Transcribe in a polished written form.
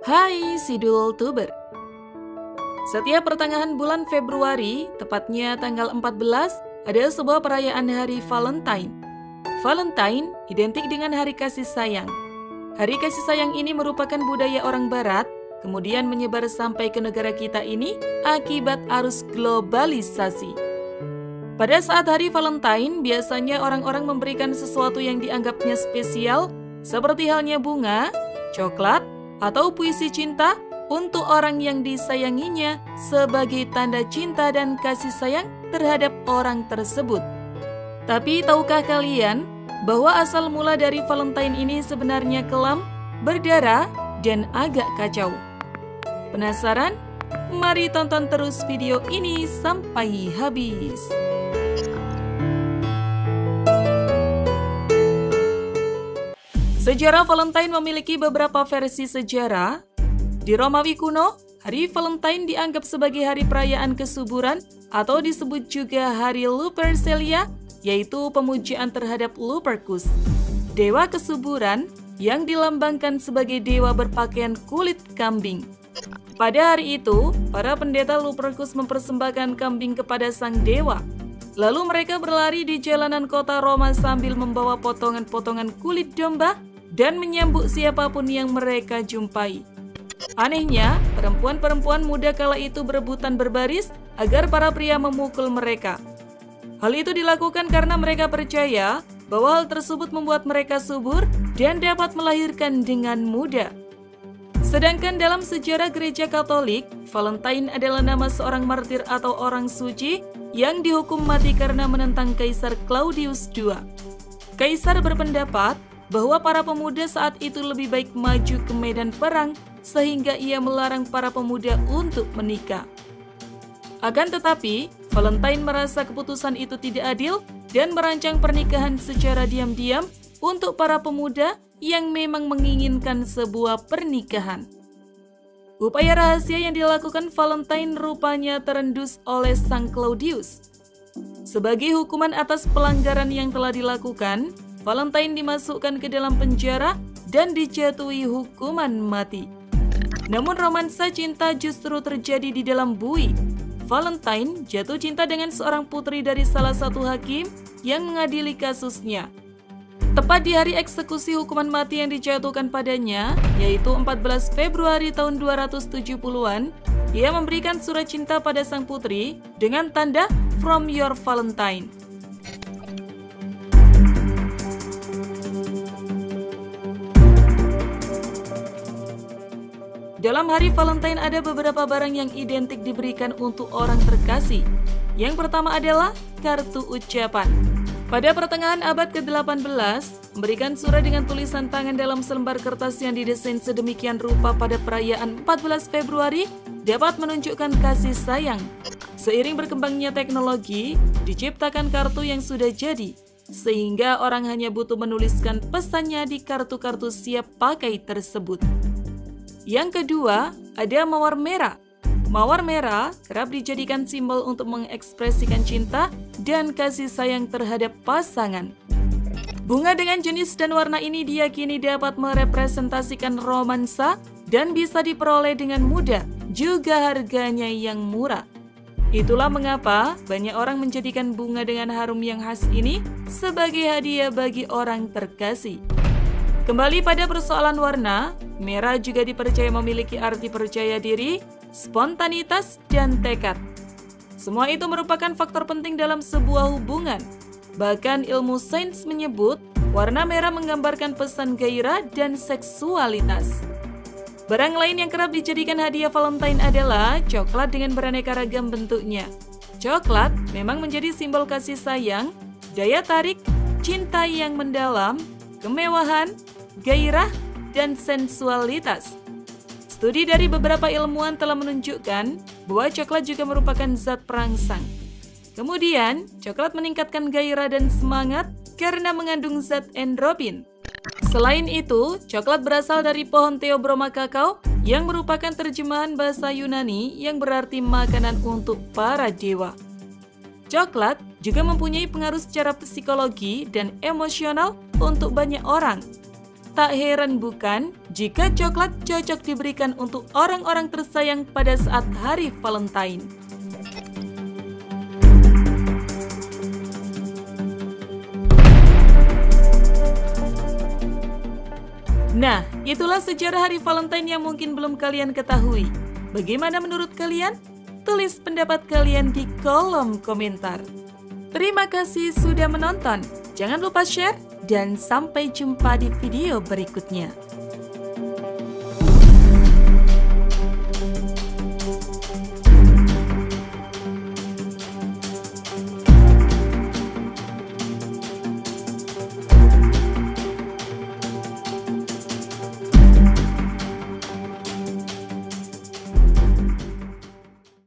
Hai Sidul Tuber. Setiap pertengahan bulan Februari, tepatnya tanggal 14, ada sebuah perayaan Hari Valentine. Valentine identik dengan hari kasih sayang. Hari kasih sayang ini merupakan budaya orang barat, kemudian menyebar sampai ke negara kita ini akibat arus globalisasi. Pada saat Hari Valentine, biasanya orang-orang memberikan sesuatu yang dianggapnya spesial, seperti halnya bunga, coklat, atau puisi cinta untuk orang yang disayanginya sebagai tanda cinta dan kasih sayang terhadap orang tersebut. Tapi tahukah kalian bahwa asal mula dari Valentine ini sebenarnya kelam, berdarah, dan agak kacau? Penasaran? Mari tonton terus video ini sampai habis. Sejarah Valentine memiliki beberapa versi sejarah. Di Romawi kuno, hari Valentine dianggap sebagai hari perayaan kesuburan atau disebut juga hari Lupercalia, yaitu pemujaan terhadap Lupercus, dewa kesuburan yang dilambangkan sebagai dewa berpakaian kulit kambing. Pada hari itu, para pendeta Lupercus mempersembahkan kambing kepada sang dewa. Lalu mereka berlari di jalanan kota Roma sambil membawa potongan-potongan kulit domba dan menyambut siapapun yang mereka jumpai. Anehnya, perempuan-perempuan muda kala itu berebutan berbaris agar para pria memukul mereka. Hal itu dilakukan karena mereka percaya bahwa hal tersebut membuat mereka subur dan dapat melahirkan dengan mudah. Sedangkan dalam sejarah gereja Katolik, Valentine adalah nama seorang martir atau orang suci yang dihukum mati karena menentang Kaisar Claudius II. Kaisar berpendapat bahwa para pemuda saat itu lebih baik maju ke medan perang sehingga ia melarang para pemuda untuk menikah. Akan tetapi, Valentine merasa keputusan itu tidak adil dan merancang pernikahan secara diam-diam untuk para pemuda yang memang menginginkan sebuah pernikahan. Upaya rahasia yang dilakukan Valentine rupanya terendus oleh sang Claudius. Sebagai hukuman atas pelanggaran yang telah dilakukan, Valentine dimasukkan ke dalam penjara dan dijatuhi hukuman mati. Namun romansa cinta justru terjadi di dalam bui. Valentine jatuh cinta dengan seorang putri dari salah satu hakim yang mengadili kasusnya. Tepat di hari eksekusi hukuman mati yang dijatuhkan padanya, yaitu 14 Februari tahun 270-an, ia memberikan surat cinta pada sang putri dengan tanda "From Your Valentine". Dalam hari Valentine ada beberapa barang yang identik diberikan untuk orang terkasih. Yang pertama adalah kartu ucapan. Pada pertengahan abad ke-18, memberikan surat dengan tulisan tangan dalam selembar kertas yang didesain sedemikian rupa pada perayaan 14 Februari dapat menunjukkan kasih sayang. Seiring berkembangnya teknologi, diciptakan kartu yang sudah jadi, sehingga orang hanya butuh menuliskan pesannya di kartu-kartu siap pakai tersebut. Yang kedua, ada mawar merah. Mawar merah kerap dijadikan simbol untuk mengekspresikan cinta dan kasih sayang terhadap pasangan. Bunga dengan jenis dan warna ini diyakini dapat merepresentasikan romansa dan bisa diperoleh dengan mudah, juga harganya yang murah. Itulah mengapa banyak orang menjadikan bunga dengan harum yang khas ini sebagai hadiah bagi orang terkasih. Kembali pada persoalan warna, merah juga dipercaya memiliki arti percaya diri, spontanitas, dan tekad. Semua itu merupakan faktor penting dalam sebuah hubungan. Bahkan ilmu sains menyebut warna merah menggambarkan pesan gairah dan seksualitas. Barang lain yang kerap dijadikan hadiah Valentine adalah coklat dengan beraneka ragam bentuknya. Coklat memang menjadi simbol kasih sayang, daya tarik, cinta yang mendalam, kemewahan, gairah, dan sensualitas. Studi dari beberapa ilmuwan telah menunjukkan bahwa coklat juga merupakan zat perangsang. Kemudian, coklat meningkatkan gairah dan semangat karena mengandung zat endorfin. Selain itu, coklat berasal dari pohon Theobroma kakao yang merupakan terjemahan bahasa Yunani yang berarti makanan untuk para dewa. Coklat juga mempunyai pengaruh secara psikologi dan emosional untuk banyak orang. Tak heran bukan jika coklat cocok diberikan untuk orang-orang tersayang pada saat hari Valentine. Nah, itulah sejarah hari Valentine yang mungkin belum kalian ketahui. Bagaimana menurut kalian? Tulis pendapat kalian di kolom komentar. Terima kasih sudah menonton. Jangan lupa share dan sampai jumpa di video berikutnya.